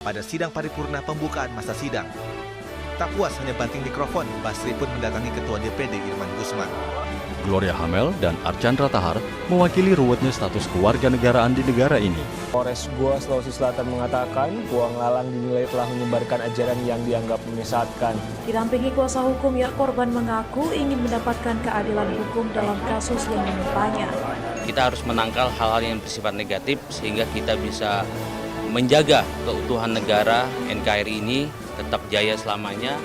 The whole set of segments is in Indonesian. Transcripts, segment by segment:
pada sidang paripurna pembukaan masa sidang. Tak puas hanya banting mikrofon, Basri pun mendatangi Ketua DPD Irman Gusman. Gloria Hamel dan Archandra Tahar mewakili ruwetnya status kewarganegaraan di negara ini. Polres Goa, Sulawesi Selatan mengatakan Puang Lalang dinilai telah menyebarkan ajaran yang dianggap menyesatkan. Didampingi kuasa hukum, korban mengaku ingin mendapatkan keadilan hukum dalam kasus yang menimpanya. Kita harus menangkal hal-hal yang bersifat negatif sehingga kita bisa menjaga keutuhan negara NKRI ini tetap jaya selamanya.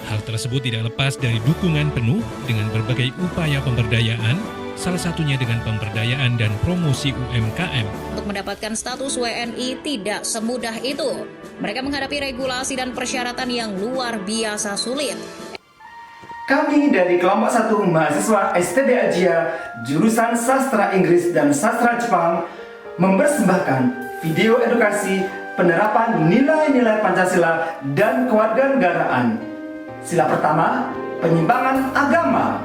Hal tersebut tidak lepas dari dukungan penuh dengan berbagai upaya pemberdayaan, salah satunya dengan pemberdayaan dan promosi UMKM. Untuk mendapatkan status WNI tidak semudah itu. Mereka menghadapi regulasi dan persyaratan yang luar biasa sulit. Kami dari kelompok 1 mahasiswa STB Ajia, jurusan Sastra Inggris dan Sastra Jepang, mempersembahkan video edukasi penerapan nilai-nilai Pancasila dan kewarganegaraan. Sila pertama, penyimpangan agama.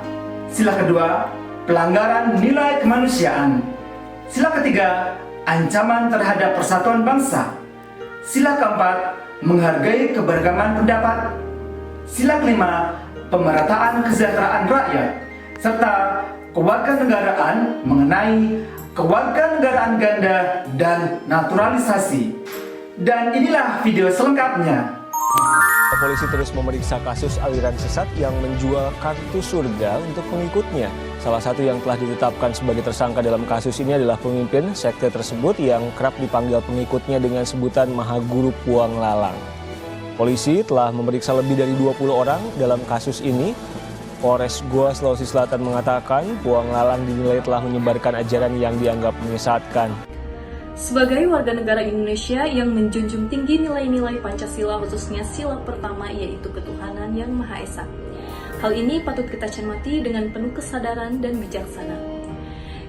Sila kedua, pelanggaran nilai kemanusiaan. Sila ketiga, ancaman terhadap persatuan bangsa. Sila keempat, menghargai keberagaman pendapat. Sila kelima, pemerataan kesejahteraan rakyat, serta kewarganegaraan mengenai kewarganegaraan ganda dan naturalisasi. Dan inilah video selengkapnya. Polisi terus memeriksa kasus aliran sesat yang menjual kartu surga untuk pengikutnya. Salah satu yang telah ditetapkan sebagai tersangka dalam kasus ini adalah pemimpin sekte tersebut yang kerap dipanggil pengikutnya dengan sebutan Mahaguru Puang Lalang. Polisi telah memeriksa lebih dari 20 orang dalam kasus ini. Polres Goa, Sulawesi Selatan mengatakan Puang Lalang dinilai telah menyebarkan ajaran yang dianggap menyesatkan. Sebagai warga negara Indonesia yang menjunjung tinggi nilai-nilai Pancasila, khususnya sila pertama yaitu ketuhanan yang Maha Esa. Hal ini patut kita cermati dengan penuh kesadaran dan bijaksana.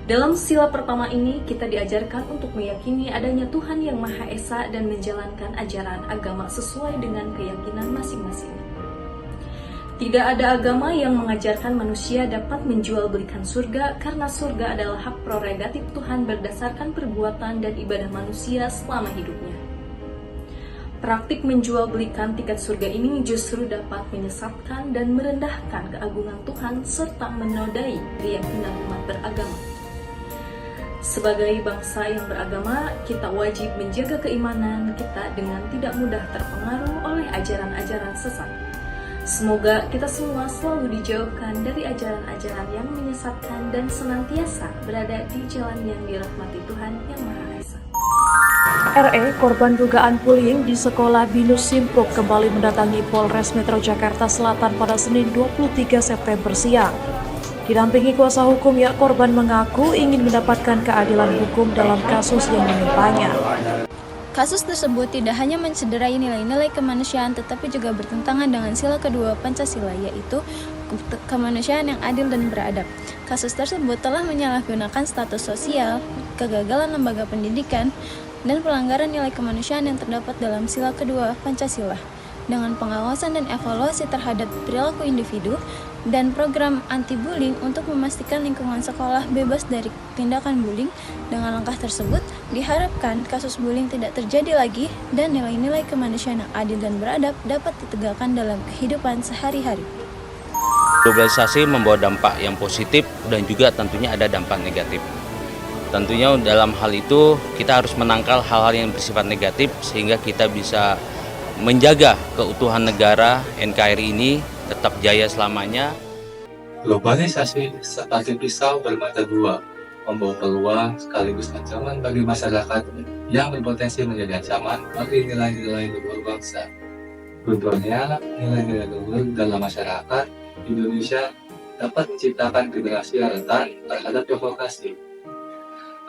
Dalam sila pertama ini, kita diajarkan untuk meyakini adanya Tuhan yang Maha Esa dan menjalankan ajaran agama sesuai dengan keyakinan masing-masing. Tidak ada agama yang mengajarkan manusia dapat menjual belikan surga, karena surga adalah hak prerogatif Tuhan berdasarkan perbuatan dan ibadah manusia selama hidupnya. Praktik menjual belikan tiket surga ini justru dapat menyesatkan dan merendahkan keagungan Tuhan serta menodai keyakinan umat beragama. Sebagai bangsa yang beragama, kita wajib menjaga keimanan kita dengan tidak mudah terpengaruh oleh ajaran-ajaran sesat. Semoga kita semua selalu dijauhkan dari ajaran-ajaran yang menyesatkan dan senantiasa berada di jalan yang dirahmati Tuhan yang Maha Esa. RE, korban dugaan bullying di sekolah Binus Simpuk, kembali mendatangi Polres Metro Jakarta Selatan pada Senin 23 September siang. Didampingi kuasa hukum, korban mengaku ingin mendapatkan keadilan hukum dalam kasus yang menimpanya. Kasus tersebut tidak hanya mencederai nilai-nilai kemanusiaan tetapi juga bertentangan dengan sila kedua Pancasila, yaitu kemanusiaan yang adil dan beradab. Kasus tersebut telah menyalahgunakan status sosial, kegagalan lembaga pendidikan, dan pelanggaran nilai kemanusiaan yang terdapat dalam sila kedua Pancasila. Dengan pengawasan dan evaluasi terhadap perilaku individu dan program anti-bullying untuk memastikan lingkungan sekolah bebas dari tindakan bullying. Dengan langkah tersebut, diharapkan kasus bullying tidak terjadi lagi dan nilai-nilai kemanusiaan yang adil dan beradab dapat ditegakkan dalam kehidupan sehari-hari. Globalisasi membawa dampak yang positif dan juga tentunya ada dampak negatif. Tentunya dalam hal itu kita harus menangkal hal-hal yang bersifat negatif sehingga kita bisa menjaga keutuhan negara NKRI ini tetap jaya selamanya. Globalisasi seperti pisau bermata dua, membawa peluang sekaligus ancaman bagi masyarakat yang berpotensi menjadi ancaman bagi nilai-nilai luhur bangsa. Contohnya, nilai-nilai luhur dalam masyarakat Indonesia dapat menciptakan generasi yang rentan terhadap provokasi.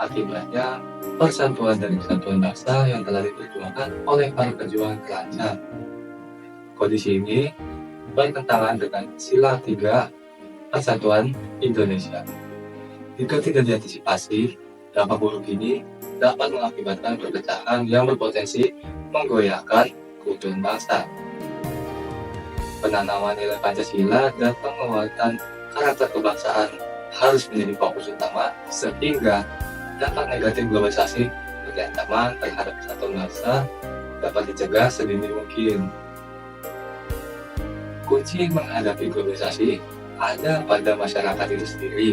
Akibatnya, persatuan dan kesatuan bangsa yang telah diperjuangkan oleh para pejuang terancam. Kondisi ini bertentangan dengan sila 3 Persatuan Indonesia. Jika tidak diantisipasi, dampak buruk ini dapat mengakibatkan perpecahan yang berpotensi menggoyahkan keutuhan bangsa. Penanaman nilai Pancasila dan penguatan karakter kebangsaan harus menjadi fokus utama sehingga dampak negatif globalisasi seperti ancaman terhadap kesatuan bangsa dapat dicegah sedini mungkin. Kunci menghadapi globalisasi ada pada masyarakat itu sendiri,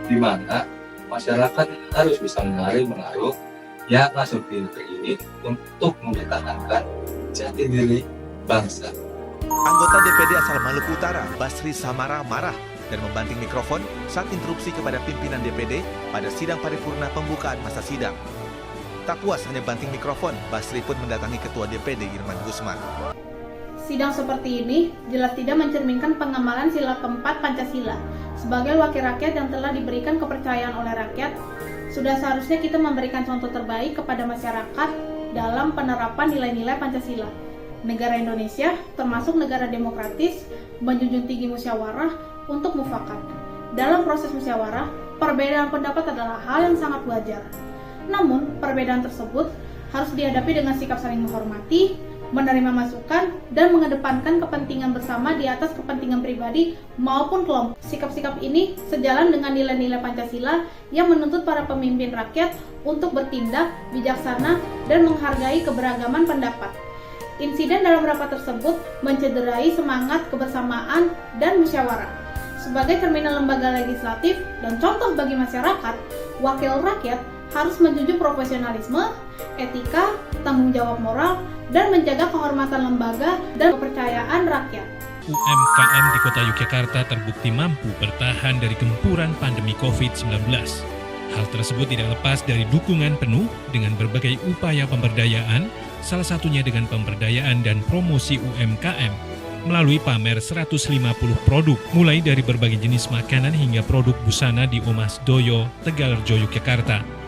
di mana masyarakat harus bisa menarik pengaruh yang masuk pintu ini untuk mempertahankan jati diri bangsa. Anggota DPD asal Maluku Utara, Basri Samara, marah dan membanting mikrofon saat interupsi kepada pimpinan DPD pada sidang paripurna pembukaan masa sidang. Tak puas hanya banting mikrofon, Basri pun mendatangi Ketua DPD Irman Gusman. Sidang seperti ini jelas tidak mencerminkan pengamalan sila keempat Pancasila. Sebagai wakil rakyat yang telah diberikan kepercayaan oleh rakyat, sudah seharusnya kita memberikan contoh terbaik kepada masyarakat dalam penerapan nilai-nilai Pancasila. Negara Indonesia, termasuk negara demokratis, menjunjung tinggi musyawarah untuk mufakat. Dalam proses musyawarah, perbedaan pendapat adalah hal yang sangat wajar. Namun, perbedaan tersebut harus dihadapi dengan sikap saling menghormati, menerima masukan, dan mengedepankan kepentingan bersama di atas kepentingan pribadi maupun kelompok. Sikap-sikap ini sejalan dengan nilai-nilai Pancasila yang menuntut para pemimpin rakyat untuk bertindak bijaksana dan menghargai keberagaman pendapat. Insiden dalam rapat tersebut mencederai semangat kebersamaan dan musyawarah. Sebagai cerminan lembaga legislatif dan contoh bagi masyarakat, wakil rakyat harus menjunjung profesionalisme, etika, tanggung jawab moral, dan menjaga kehormatan lembaga dan kepercayaan rakyat. UMKM di Kota Yogyakarta terbukti mampu bertahan dari gempuran pandemi COVID-19. Hal tersebut tidak lepas dari dukungan penuh dengan berbagai upaya pemberdayaan, salah satunya dengan pemberdayaan dan promosi UMKM melalui pamer 150 produk, mulai dari berbagai jenis makanan hingga produk busana di Omas Doyo, Tegalrejo, Yogyakarta.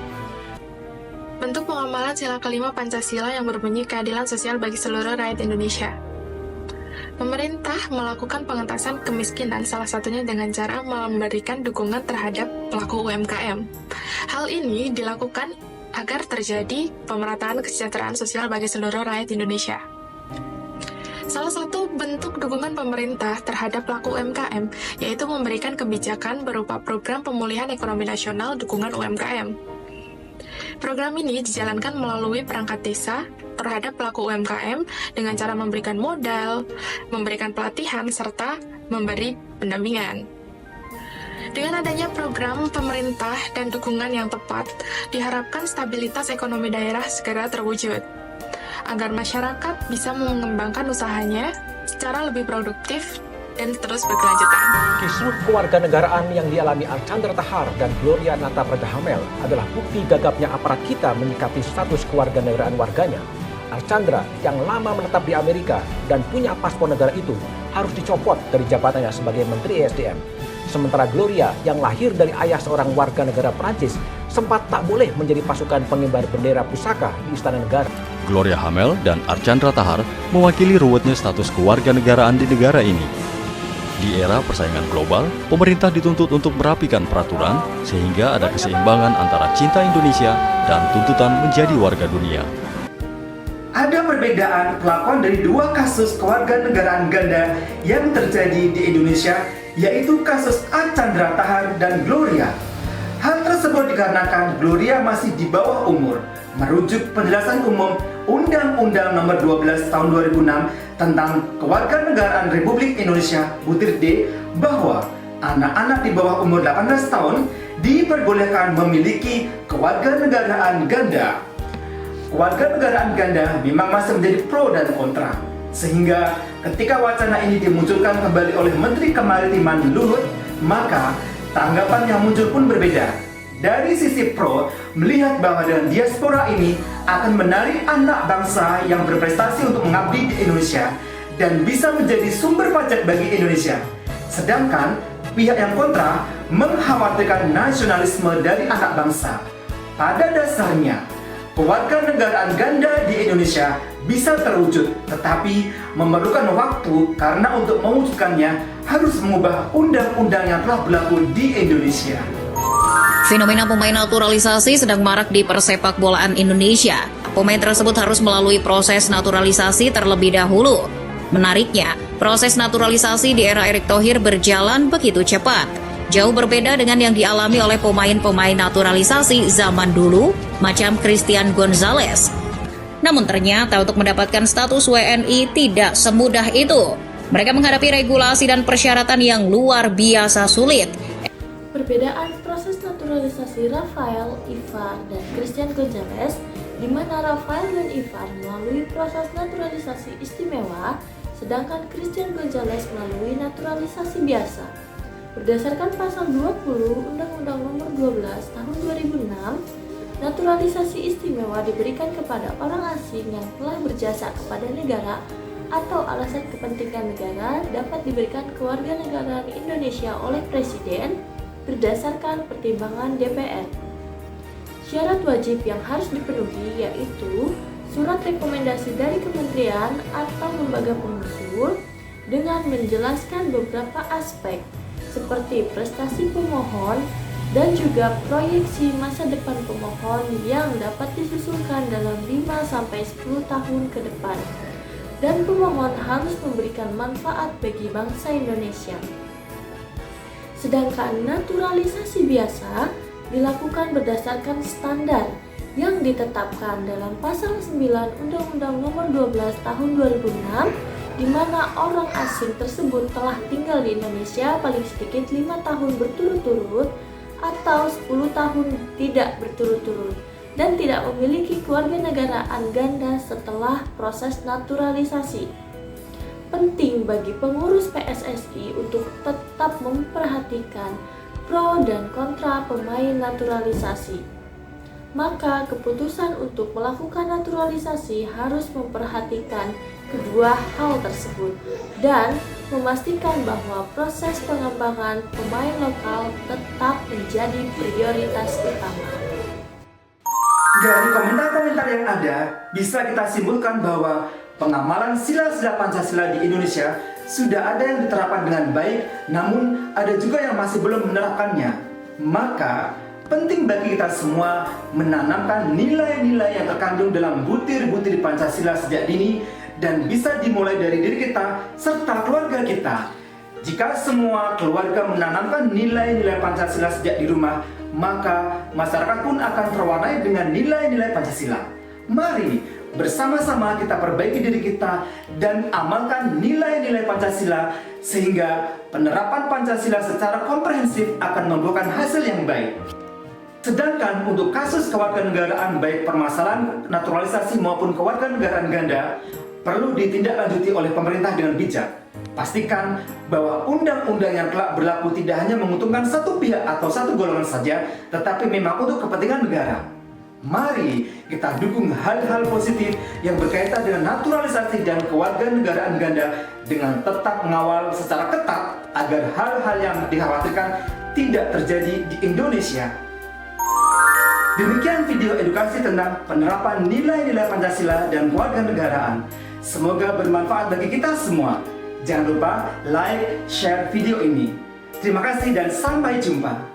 Bentuk pengamalan sila kelima Pancasila yang berbunyi keadilan sosial bagi seluruh rakyat Indonesia. Pemerintah melakukan pengentasan kemiskinan salah satunya dengan cara memberikan dukungan terhadap pelaku UMKM. Hal ini dilakukan agar terjadi pemerataan kesejahteraan sosial bagi seluruh rakyat Indonesia. Salah satu bentuk dukungan pemerintah terhadap pelaku UMKM yaitu memberikan kebijakan berupa program pemulihan ekonomi nasional dukungan UMKM. Program ini dijalankan melalui perangkat desa terhadap pelaku UMKM dengan cara memberikan modal, memberikan pelatihan, serta memberi pendampingan. Dengan adanya program pemerintah dan dukungan yang tepat, diharapkan stabilitas ekonomi daerah segera terwujud, agar masyarakat bisa mengembangkan usahanya secara lebih produktif dan terus berkelanjutan. Kisruh kewarganegaraan yang dialami Archandra Tahar dan Gloria Natapraja Hamel adalah bukti gagapnya aparat kita menyikapi status kewarganegaraan warganya. Archandra yang lama menetap di Amerika dan punya paspor negara itu harus dicopot dari jabatannya sebagai Menteri ESDM. Sementara Gloria yang lahir dari ayah seorang warga negara Prancis sempat tak boleh menjadi pasukan pengibar bendera pusaka di Istana Negara. Gloria Hamel dan Archandra Tahar mewakili ruwetnya status kewarganegaraan di negara ini. Di era persaingan global, pemerintah dituntut untuk merapikan peraturan sehingga ada keseimbangan antara cinta Indonesia dan tuntutan menjadi warga dunia. Ada perbedaan pelakuan dari dua kasus kewarganegaraan ganda yang terjadi di Indonesia, yaitu kasus Archandra Tahar dan Gloria. Hal tersebut dikarenakan Gloria masih di bawah umur. Merujuk penjelasan umum Undang-Undang Nomor 12 Tahun 2006 tentang Kewarganegaraan Republik Indonesia Butir D, bahwa anak-anak di bawah umur 18 tahun diperbolehkan memiliki kewarganegaraan ganda. Kewarganegaraan ganda memang masih menjadi pro dan kontra, sehingga ketika wacana ini dimunculkan kembali oleh Menteri Kemaritiman Luhut, maka tanggapan yang muncul pun berbeda. Dari sisi pro, melihat bahwa dengan diaspora ini akan menarik anak bangsa yang berprestasi untuk mengabdi di Indonesia dan bisa menjadi sumber pajak bagi Indonesia. Sedangkan pihak yang kontra mengkhawatirkan nasionalisme dari anak bangsa. Pada dasarnya, kewarganegaraan ganda di Indonesia bisa terwujud, tetapi memerlukan waktu karena untuk mewujudkannya harus mengubah undang-undang yang telah berlaku di Indonesia. Fenomena pemain naturalisasi sedang marak di persepak bolaan Indonesia. Pemain tersebut harus melalui proses naturalisasi terlebih dahulu. Menariknya, proses naturalisasi di era Erick Thohir berjalan begitu cepat. Jauh berbeda dengan yang dialami oleh pemain-pemain naturalisasi zaman dulu, macam Christian Gonzalez. Namun ternyata untuk mendapatkan status WNI tidak semudah itu. Mereka menghadapi regulasi dan persyaratan yang luar biasa sulit. Perbedaan proses naturalisasi Rafael, Ivar, dan Christian Gonzalez, di mana Rafael dan Ivar melalui proses naturalisasi istimewa, sedangkan Christian Gonzalez melalui naturalisasi biasa. Berdasarkan pasal 20 Undang-Undang Nomor 12 Tahun 2006, naturalisasi istimewa diberikan kepada orang asing yang telah berjasa kepada negara atau alasan kepentingan negara dapat diberikan kewarganegaraan Indonesia oleh Presiden berdasarkan pertimbangan DPR. Syarat wajib yang harus dipenuhi yaitu surat rekomendasi dari kementerian atau lembaga pengusul dengan menjelaskan beberapa aspek seperti prestasi pemohon dan juga proyeksi masa depan pemohon yang dapat disusulkan dalam 5-10 tahun ke depan. Dan pemohon harus memberikan manfaat bagi bangsa Indonesia. Sedangkan naturalisasi biasa dilakukan berdasarkan standar yang ditetapkan dalam pasal 9 Undang-Undang Nomor 12 Tahun 2006, di mana orang asing tersebut telah tinggal di Indonesia paling sedikit 5 tahun berturut-turut atau 10 tahun tidak berturut-turut dan tidak memiliki kewarganegaraan ganda setelah proses naturalisasi. Penting bagi pengurus PSSI untuk tetap memperhatikan pro dan kontra pemain naturalisasi. Maka keputusan untuk melakukan naturalisasi harus memperhatikan kedua hal tersebut dan memastikan bahwa proses pengembangan pemain lokal tetap menjadi prioritas utama. Dari komentar-komentar yang ada, bisa kita simpulkan bahwa pengamalan sila-sila Pancasila di Indonesia sudah ada yang diterapkan dengan baik, namun ada juga yang masih belum menerapkannya. Maka, penting bagi kita semua menanamkan nilai-nilai yang terkandung dalam butir-butir Pancasila sejak dini dan bisa dimulai dari diri kita serta keluarga kita. Jika semua keluarga menanamkan nilai-nilai Pancasila sejak di rumah, maka masyarakat pun akan terwarnai dengan nilai-nilai Pancasila. Mari bersama-sama kita perbaiki diri kita dan amalkan nilai-nilai Pancasila sehingga penerapan Pancasila secara komprehensif akan membuahkan hasil yang baik. Sedangkan untuk kasus kewarganegaraan baik permasalahan naturalisasi maupun kewarganegaraan ganda perlu ditindaklanjuti oleh pemerintah dengan bijak. Pastikan bahwa undang-undang yang kelak berlaku tidak hanya menguntungkan satu pihak atau satu golongan saja, tetapi memang untuk kepentingan negara. Mari kita dukung hal-hal positif yang berkaitan dengan naturalisasi dan kewarganegaraan ganda dengan tetap mengawal secara ketat agar hal-hal yang dikhawatirkan tidak terjadi di Indonesia. Demikian video edukasi tentang penerapan nilai-nilai Pancasila dan kewarganegaraan. Semoga bermanfaat bagi kita semua. Jangan lupa like, share video ini. Terima kasih dan sampai jumpa.